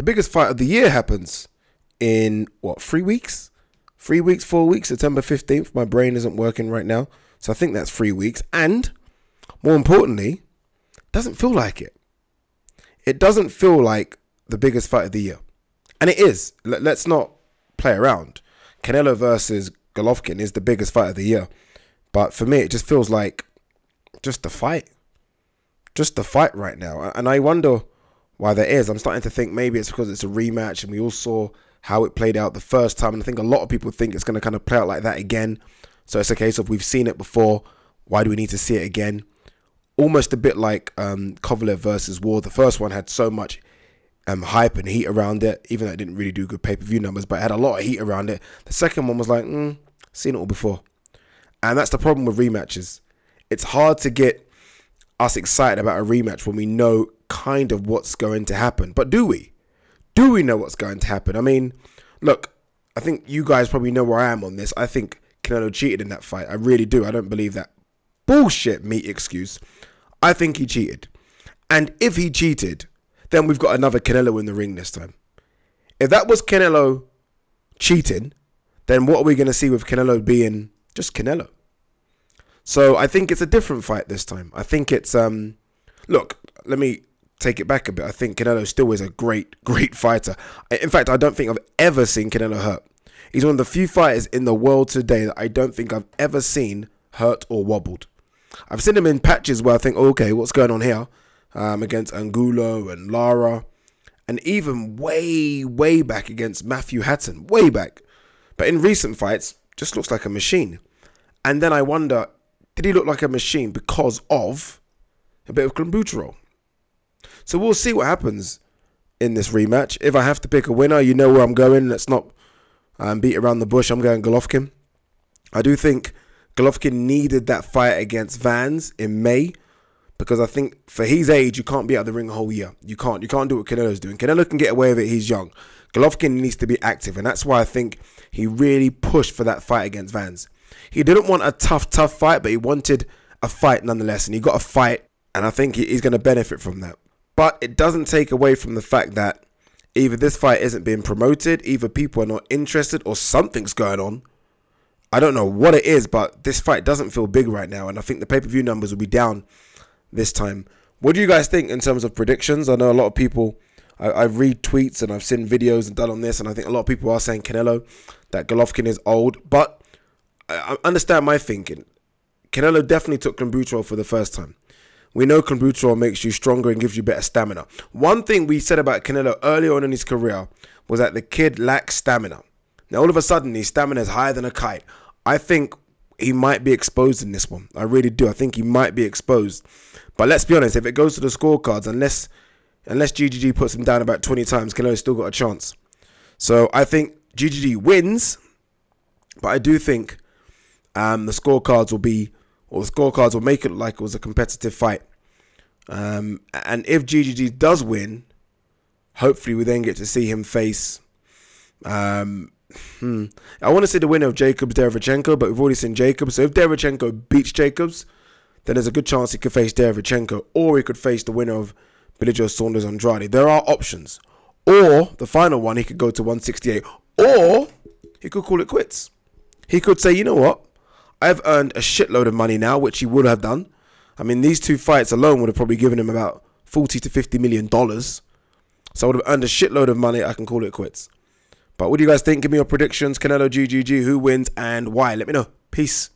biggest fight of the year happens in, what, 3 weeks? 3 weeks, 4 weeks, September 15th. My brain isn't working right now. So I think that's 3 weeks. And, more importantly, doesn't feel like it. It doesn't feel like the biggest fight of the year. And it is. Let's not play around. Canelo versus Golovkin is the biggest fight of the year. But for me, it just feels like just a fight. Just a fight right now. And I wonder why that is. I'm starting to think maybe it's because it's a rematch and we all saw how it played out the first time. And I think a lot of people think it's going to kind of play out like that again. So it's a case of we've seen it before. Why do we need to see it again? Almost a bit like Kovalev versus Ward. The first one had so much hype and heat around it, even though it didn't really do good pay-per-view numbers, but it had a lot of heat around it. The second one was like, seen it all before. And that's the problem with rematches. It's hard to get us excited about a rematch when we know kind of what's going to happen. But do we? Do we know what's going to happen? I mean, look, I think you guys probably know where I am on this. I think Canelo cheated in that fight. I really do. I don't believe that bullshit meat excuse. I think he cheated. And if he cheated, then we've got another Canelo in the ring this time. If that was Canelo cheating, then what are we going to see with Canelo being just Canelo? So I think it's a different fight this time. I think it's, look, let me take it back a bit. I think Canelo still is a great fighter. In fact, I don't think I've ever seen Canelo hurt. He's one of the few fighters in the world today that I don't think I've ever seen hurt or wobbled. I've seen him in patches where I think, oh, okay, what's going on here? Against Angulo and Lara. And even way back against Matthew Hatton. Way back. But in recent fights, just looks like a machine. And then I wonder, did he look like a machine because of a bit of clenbuterol? So we'll see what happens in this rematch. If I have to pick a winner, you know where I'm going. Let's not beat around the bush. I'm going Golovkin. I do think Golovkin needed that fight against Vans in May, because I think for his age, you can't be out of the ring a whole year. You can't do what Canelo's doing. Canelo can get away with it. He's young. Golovkin needs to be active, and that's why I think he really pushed for that fight against Vans. He didn't want a tough fight, but he wanted a fight nonetheless, and he got a fight, and I think he's going to benefit from that. But it doesn't take away from the fact that either this fight isn't being promoted, either people are not interested, or something's going on. I don't know what it is, but this fight doesn't feel big right now, and I think the pay-per-view numbers will be down this time. What do you guys think in terms of predictions? I know a lot of people, I read tweets and I've seen videos and done on this, and I think a lot of people are saying Canelo, that Golovkin is old, but I understand my thinking. Canelo definitely took clenbuterol for the first time. We know clenbuterol makes you stronger and gives you better stamina. One thing we said about Canelo early on in his career was that the kid lacks stamina. Now all of a sudden his stamina is higher than a kite. I think he might be exposed in this one. I really do. I think he might be exposed. But let's be honest, if it goes to the scorecards, unless GGG puts him down about 20 times, Canelo's still got a chance. So I think GGG wins, but I do think the scorecards will make it look like it was a competitive fight. And if GGG does win, hopefully we then get to see him face I want to see the winner of Jacobs-Derevyanchenko, but we've already seen Jacobs. So if Derevyanchenko beats Jacobs, then there's a good chance he could face Derevyanchenko, or he could face the winner of Billy Joe Saunders-Andrade. There are options. Or the final one, he could go to 168. Or he could call it quits. He could say, you know what? I've earned a shitload of money now, which he would have done. I mean, these two fights alone would have probably given him about $40 to $50 million. So I would have earned a shitload of money. I can call it quits. But what do you guys think? Give me your predictions. Canelo, GGG, who wins and why? Let me know. Peace.